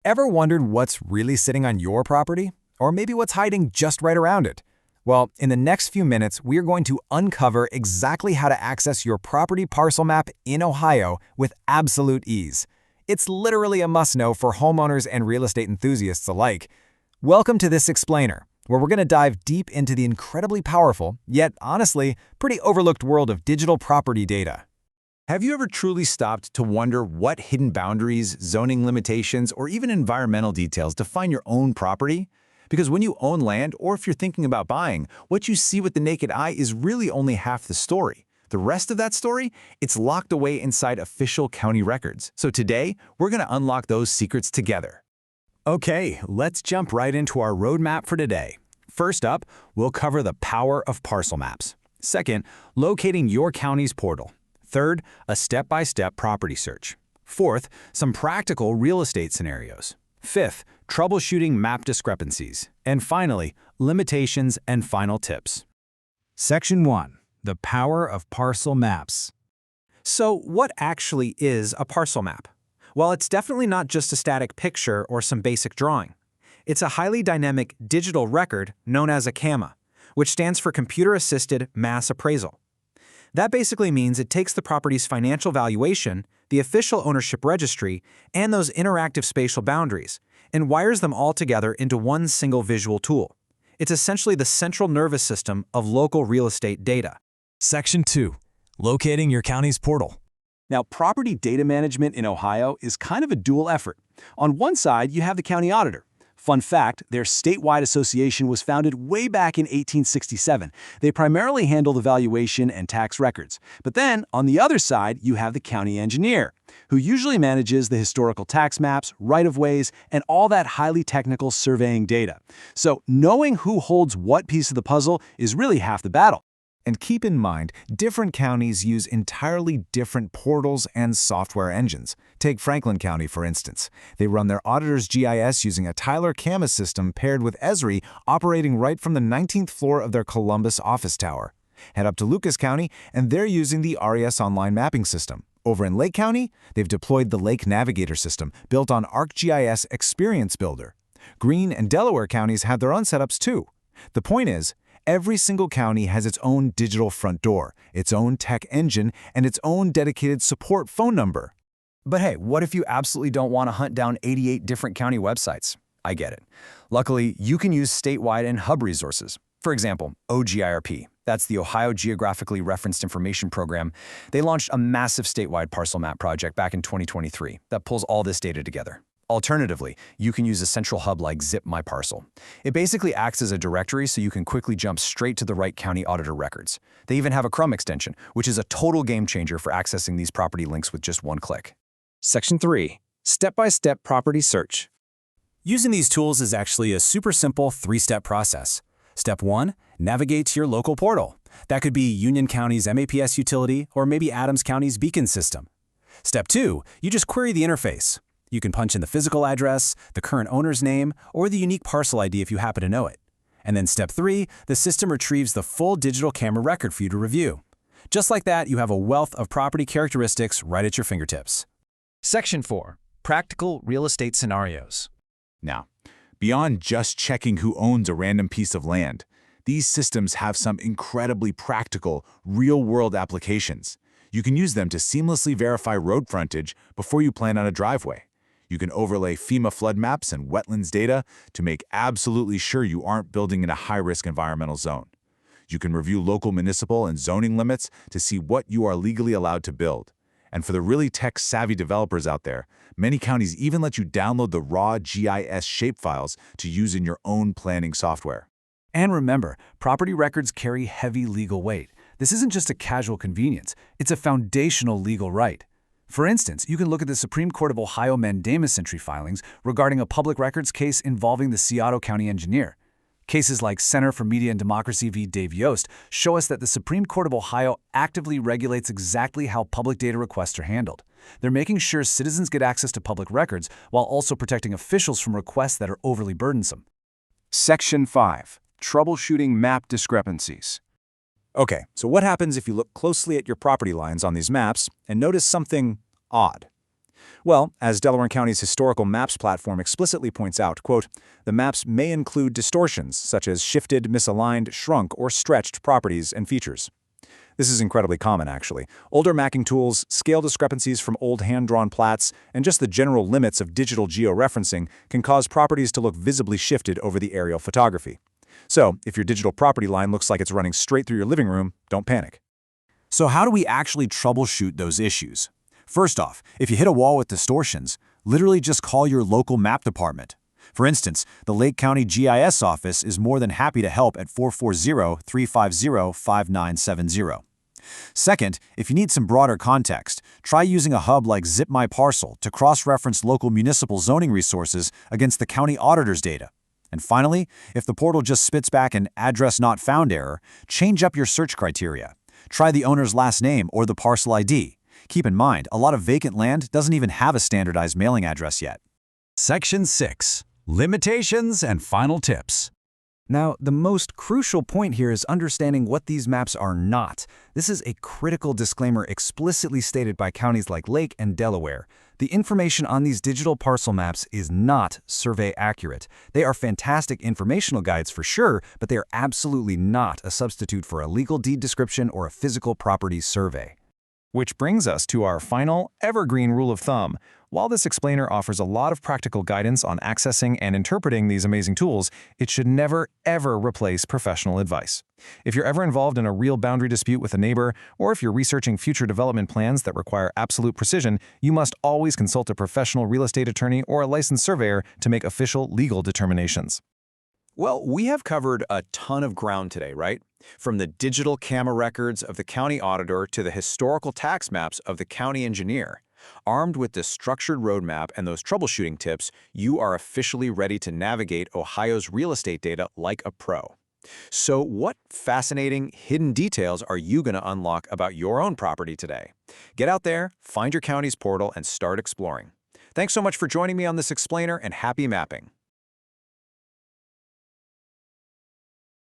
Ever wondered what's really sitting on your property? Or maybe what's hiding just right around it? Well, in the next few minutes, we are going to uncover exactly how to access your property parcel map in Ohio with absolute ease. It's literally a must-know for homeowners and real estate enthusiasts alike. Welcome to this explainer, where we're going to dive deep into the incredibly powerful, yet honestly, pretty overlooked world of digital property data. Have you ever truly stopped to wonder what hidden boundaries, zoning limitations, or even environmental details define your own property? Because when you own land, or if you're thinking about buying, what you see with the naked eye is really only half the story. The rest of that story, it's locked away inside official county records. So today, we're going to unlock those secrets together. Okay, let's jump right into our roadmap for today. First up, we'll cover the power of parcel maps. Second, locating your county's portal. Third, a step-by-step property search. Fourth, some practical real estate scenarios. Fifth, troubleshooting map discrepancies. And finally, limitations and final tips. Section 1. The power of parcel maps. So what actually is a parcel map? Well, it's definitely not just a static picture or some basic drawing. It's a highly dynamic digital record known as a CAMA, which stands for Computer-Assisted Mass Appraisal. That basically means it takes the property's financial valuation, the official ownership registry, and those interactive spatial boundaries, and wires them all together into one single visual tool. It's essentially the central nervous system of local real estate data. Section 2. Locating your county's portal. Now, property data management in Ohio is kind of a dual effort. On one side, you have the county auditor. Fun fact, their statewide association was founded way back in 1867. They primarily handle the valuation and tax records. But then, on the other side, you have the county engineer, who usually manages the historical tax maps, right-of-ways, and all that highly technical surveying data. So, knowing who holds what piece of the puzzle is really half the battle. And keep in mind, different counties use entirely different portals and software engines. Take Franklin County, for instance. They run their auditor's GIS using a Tyler CAMA system paired with Esri operating right from the 19th floor of their Columbus office tower. Head up to Lucas County, and they're using the RES Online Mapping System. Over in Lake County, they've deployed the Lake Navigator system built on ArcGIS Experience Builder. Greene and Delaware counties have their own setups too. The point is, every single county has its own digital front door, its own tech engine, and its own dedicated support phone number. But hey, what if you absolutely don't want to hunt down 88 different county websites? I get it. Luckily, you can use statewide and hub resources. For example, OGIRP, that's the Ohio Geographically Referenced Information Program. They launched a massive statewide parcel map project back in 2023 that pulls all this data together. Alternatively, you can use a central hub like Zip My Parcel. It basically acts as a directory so you can quickly jump straight to the right county auditor records. They even have a Chrome extension, which is a total game changer for accessing these property links with just one click. Section 3. Step-by-step property search. Using these tools is actually a super simple three-step process. Step 1. Navigate to your local portal. That could be Union County's MAPS utility or maybe Adams County's Beacon system. Step 2. You just query the interface. You can punch in the physical address, the current owner's name, or the unique parcel ID if you happen to know it. And then step 3, the system retrieves the full digital camera record for you to review. Just like that, you have a wealth of property characteristics right at your fingertips. Section 4. Practical real estate scenarios. Now, beyond just checking who owns a random piece of land, these systems have some incredibly practical, real-world applications. You can use them to seamlessly verify road frontage before you plan on a driveway. You can overlay FEMA flood maps and wetlands data to make absolutely sure you aren't building in a high-risk environmental zone. You can review local municipal and zoning limits to see what you are legally allowed to build. And for the really tech-savvy developers out there, many counties even let you download the raw GIS shapefiles to use in your own planning software. And remember, property records carry heavy legal weight. This isn't just a casual convenience, it's a foundational legal right. For instance, you can look at the Supreme Court of Ohio mandamus entry filings regarding a public records case involving the Scioto County engineer. Cases like Center for Media and Democracy v. Dave Yost show us that the Supreme Court of Ohio actively regulates exactly how public data requests are handled. They're making sure citizens get access to public records while also protecting officials from requests that are overly burdensome. Section 5. Troubleshooting map discrepancies. Okay, so what happens if you look closely at your property lines on these maps and notice something odd? Well, as Delaware County's historical maps platform explicitly points out, quote, the maps may include distortions such as shifted, misaligned, shrunk, or stretched properties and features. This is incredibly common, actually. Older mapping tools, scale discrepancies from old hand-drawn plats, and just the general limits of digital georeferencing can cause properties to look visibly shifted over the aerial photography. So, if your digital property line looks like it's running straight through your living room, don't panic. So how do we actually troubleshoot those issues? First off, if you hit a wall with distortions, literally just call your local map department. For instance, the Lake County GIS office is more than happy to help at 440-350-5970. Second, if you need some broader context, try using a hub like Zip My Parcel to cross-reference local municipal zoning resources against the county auditor's data. And finally, if the portal just spits back an address not found error, change up your search criteria. Try the owner's last name or the parcel ID. Keep in mind, a lot of vacant land doesn't even have a standardized mailing address yet. Section 6. Limitations and final tips. Now, the most crucial point here is understanding what these maps are not. This is a critical disclaimer explicitly stated by counties like Lake and Delaware. The information on these digital parcel maps is not survey accurate. They are fantastic informational guides for sure, but they are absolutely not a substitute for a legal deed description or a physical property survey. Which brings us to our final evergreen rule of thumb. While this explainer offers a lot of practical guidance on accessing and interpreting these amazing tools, it should never, ever replace professional advice. If you're ever involved in a real boundary dispute with a neighbor, or if you're researching future development plans that require absolute precision, you must always consult a professional real estate attorney or a licensed surveyor to make official legal determinations. Well, we have covered a ton of ground today, right? From the digital camera records of the county auditor to the historical tax maps of the county engineer. Armed with this structured roadmap and those troubleshooting tips, you are officially ready to navigate Ohio's real estate data like a pro. So what fascinating, hidden details are you going to unlock about your own property today? Get out there, find your county's portal, and start exploring. Thanks so much for joining me on this explainer, and happy mapping.